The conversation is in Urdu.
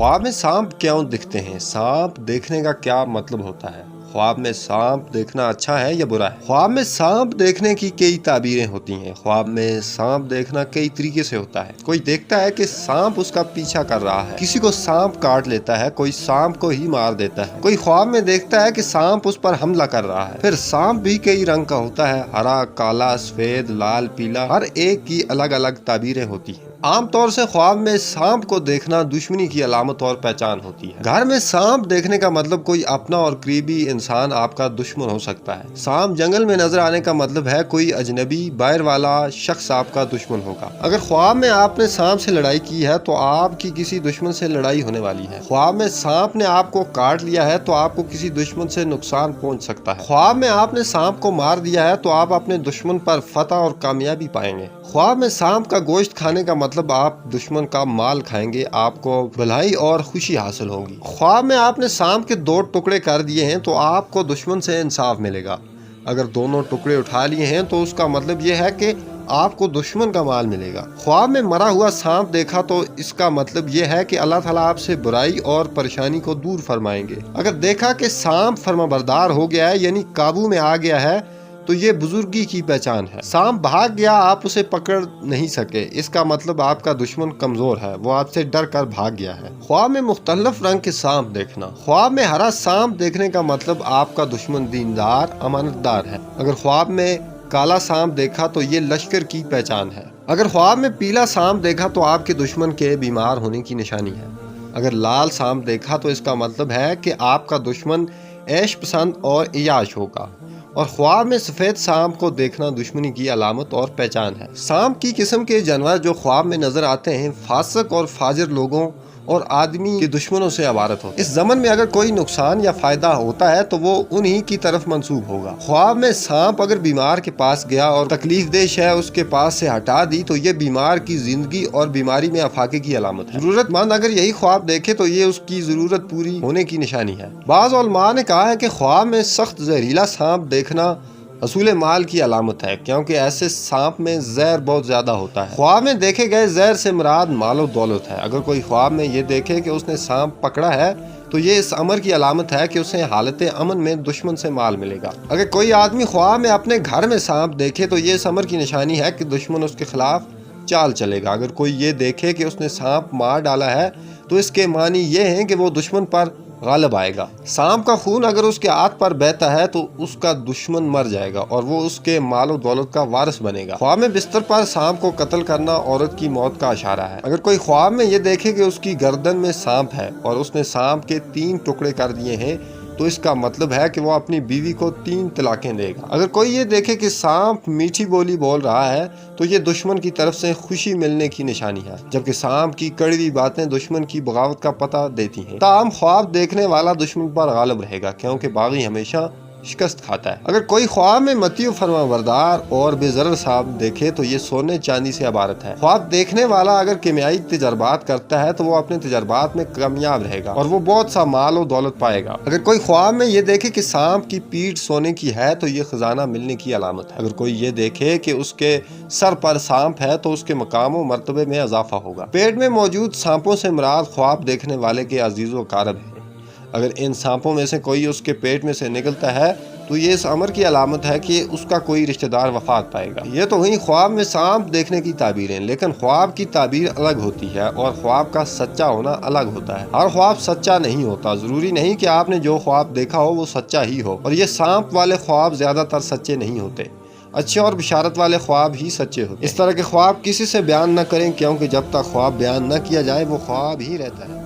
خواب میں سانپ کیوں دکھتے ہیں؟ سانپ دیکھنے کا کیا مطلب ہوتا ہے؟ خواب میں سانپ دیکھنا اچھا ہے یا برا ہے؟ خواب میں سانپ دیکھنے کی کئی تعبیریں ہوتی ہیں۔ خواب میں سانپ دیکھنا کئی طریقے سے ہوتا ہے۔ کوئی دیکھتا ہے کہ سانپ اس کا پیچھا کر رہا ہے، کسی کو سانپ کاٹ لیتا ہے، کوئی سانپ کو ہی مار دیتا ہے، کوئی خواب میں دیکھتا ہے کہ سانپ اس پر حملہ کر رہا ہے۔ پھر سانپ بھی کئی رنگ کا ہوتا ہے، ہرا، کالا، سفید، لال، پیلا، ہر ایک کی الگ الگ تعبیریں ہوتی ہیں۔ عام طور سے خواب میں سانپ کو دیکھنا دشمنی کی علامت اور پہچان ہوتی ہے۔ گھر میں سانپ دیکھنے کا مطلب کوئی اپنا اور قریبی انسان آپ کا دشمن ہو سکتا ہے۔ سانپ جنگل میں نظر آنے کا مطلب ہے کوئی اجنبی باہر والا شخص آپ کا دشمن ہوگا۔ اگر خواب میں آپ نے سانپ سے لڑائی کی ہے تو آپ کی کسی دشمن سے لڑائی ہونے والی ہے۔ خواب میں سانپ نے آپ کو کاٹ لیا ہے تو آپ کو کسی دشمن سے نقصان پہنچ سکتا ہے۔ خواب میں آپ نے سانپ کو مار دیا ہے تو آپ اپنے دشمن پر فتح اور کامیابی پائیں گے۔ خواب میں سانپ کا گوشت کھانے کا مطلب آپ دشمن کا مال کھائیں گے، آپ کو بھلائی اور خوشی حاصل ہوگی۔ خواب میں آپ نے سانپ کے 2 ٹکڑے کر دیے ہیں تو آپ کو دشمن سے انصاف ملے گا۔ اگر دونوں ٹکڑے اٹھا لیے ہیں تو اس کا مطلب یہ ہے کہ آپ کو دشمن کا مال ملے گا۔ خواب میں مرا ہوا سانپ دیکھا تو اس کا مطلب یہ ہے کہ اللہ تعالیٰ آپ سے برائی اور پریشانی کو دور فرمائیں گے۔ اگر دیکھا کہ سانپ فرمانبردار ہو گیا ہے یعنی قابو میں آ گیا ہے تو یہ بزرگی کی پہچان ہے۔ سانپ بھاگ گیا، آپ اسے پکڑ نہیں سکے، اس کا مطلب آپ کا دشمن کمزور ہے، وہ آپ سے ڈر کر بھاگ گیا ہے۔ خواب میں مختلف رنگ کے سانپ دیکھنا۔ خواب میں ہرا سانپ دیکھنے کا مطلب آپ کا دشمن دیندار، امانت دار ہے۔ اگر خواب میں کالا سانپ دیکھا تو یہ لشکر کی پہچان ہے۔ اگر خواب میں پیلا سانپ دیکھا تو آپ کے دشمن کے بیمار ہونے کی نشانی ہے۔ اگر لال سانپ دیکھا تو اس کا مطلب ہے کہ آپ کا دشمن عیش پسند اور عیاش ہوگا۔ اور خواب میں سفید سانپ کو دیکھنا دشمنی کی علامت اور پہچان ہے۔ سانپ کی قسم کے جانور جو خواب میں نظر آتے ہیں فاسق اور فاجر لوگوں اور آدمی کے دشمنوں سے عبارت ہوتے ہیں۔ اس زمن میں اگر کوئی نقصان یا فائدہ ہوتا ہے تو وہ انہی کی طرف منسوب ہوگا۔ خواب میں سانپ اگر بیمار کے پاس گیا اور تکلیف دہ شے اس کے پاس سے ہٹا دی تو یہ بیمار کی زندگی اور بیماری میں افاقے کی علامت ہے۔ ضرورت مند اگر یہی خواب دیکھے تو یہ اس کی ضرورت پوری ہونے کی نشانی ہے۔ بعض علماء نے کہا ہے کہ خواب میں سخت زہریلا سانپ دیکھنا حصول مال کی علامت ہے کیونکہ ایسے سانپ میں زہر بہت زیادہ ہوتا ہے۔ خواب میں دیکھے گئے زہر سے مراد مال و دولت ہے۔ اگر کوئی خواب میں یہ دیکھے کہ اس نے سانپ پکڑا ہے تو یہ اس امر کی علامت ہے کہ اسے حالت امن میں دشمن سے مال ملے گا۔ اگر کوئی آدمی خواب میں اپنے گھر میں سانپ دیکھے تو یہ اس امر کی نشانی ہے کہ دشمن اس کے خلاف چال چلے گا۔ اگر کوئی یہ دیکھے کہ اس نے سانپ مار ڈالا ہے تو اس کے معنی یہ ہیں کہ وہ دشمن پر غالب آئے گا۔ سانپ کا خون اگر اس کے ہاتھ پر بہتا ہے تو اس کا دشمن مر جائے گا اور وہ اس کے مال و دولت کا وارث بنے گا۔ خواب میں بستر پر سانپ کو قتل کرنا عورت کی موت کا اشارہ ہے۔ اگر کوئی خواب میں یہ دیکھے کہ اس کی گردن میں سانپ ہے اور اس نے سانپ کے 3 ٹکڑے کر دیے ہیں تو اس کا مطلب ہے کہ وہ اپنی بیوی کو 3 طلاقیں دے گا۔ اگر کوئی یہ دیکھے کہ سانپ میٹھی بولی بول رہا ہے تو یہ دشمن کی طرف سے خوشی ملنے کی نشانی ہے، جبکہ سانپ کی کڑوی باتیں دشمن کی بغاوت کا پتہ دیتی ہیں۔ تاہم خواب دیکھنے والا دشمن پر غالب رہے گا کیونکہ باغی ہمیشہ شکست کھاتا ہے۔ اگر کوئی خواب میں متی و فرمانبردار اور بے ضرر سانپ دیکھے تو یہ سونے چاندی سے عبارت ہے۔ خواب دیکھنے والا اگر کیمیائی تجربات کرتا ہے تو وہ اپنے تجربات میں کامیاب رہے گا اور وہ بہت سا مال و دولت پائے گا۔ اگر کوئی خواب میں یہ دیکھے کہ سانپ کی پیٹھ سونے کی ہے تو یہ خزانہ ملنے کی علامت ہے۔ اگر کوئی یہ دیکھے کہ اس کے سر پر سانپ ہے تو اس کے مقام و مرتبے میں اضافہ ہوگا۔ پیٹ میں موجود سانپوں سے مراد خواب دیکھنے والے کے عزیز و اقارب ہیں۔ اگر ان سانپوں میں سے کوئی اس کے پیٹ میں سے نکلتا ہے تو یہ اس امر کی علامت ہے کہ اس کا کوئی رشتہ دار وفات پائے گا۔ یہ تو ہوئی خواب میں سانپ دیکھنے کی تعبیریں، لیکن خواب کی تعبیر الگ ہوتی ہے اور خواب کا سچا ہونا الگ ہوتا ہے۔ ہر خواب سچا نہیں ہوتا، ضروری نہیں کہ آپ نے جو خواب دیکھا ہو وہ سچا ہی ہو، اور یہ سانپ والے خواب زیادہ تر سچے نہیں ہوتے۔ اچھے اور بشارت والے خواب ہی سچے ہوتے ہیں۔ اس طرح کے خواب کسی سے بیان نہ کریں کیونکہ جب تک خواب بیان نہ کیا جائے وہ خواب ہی رہتا ہے۔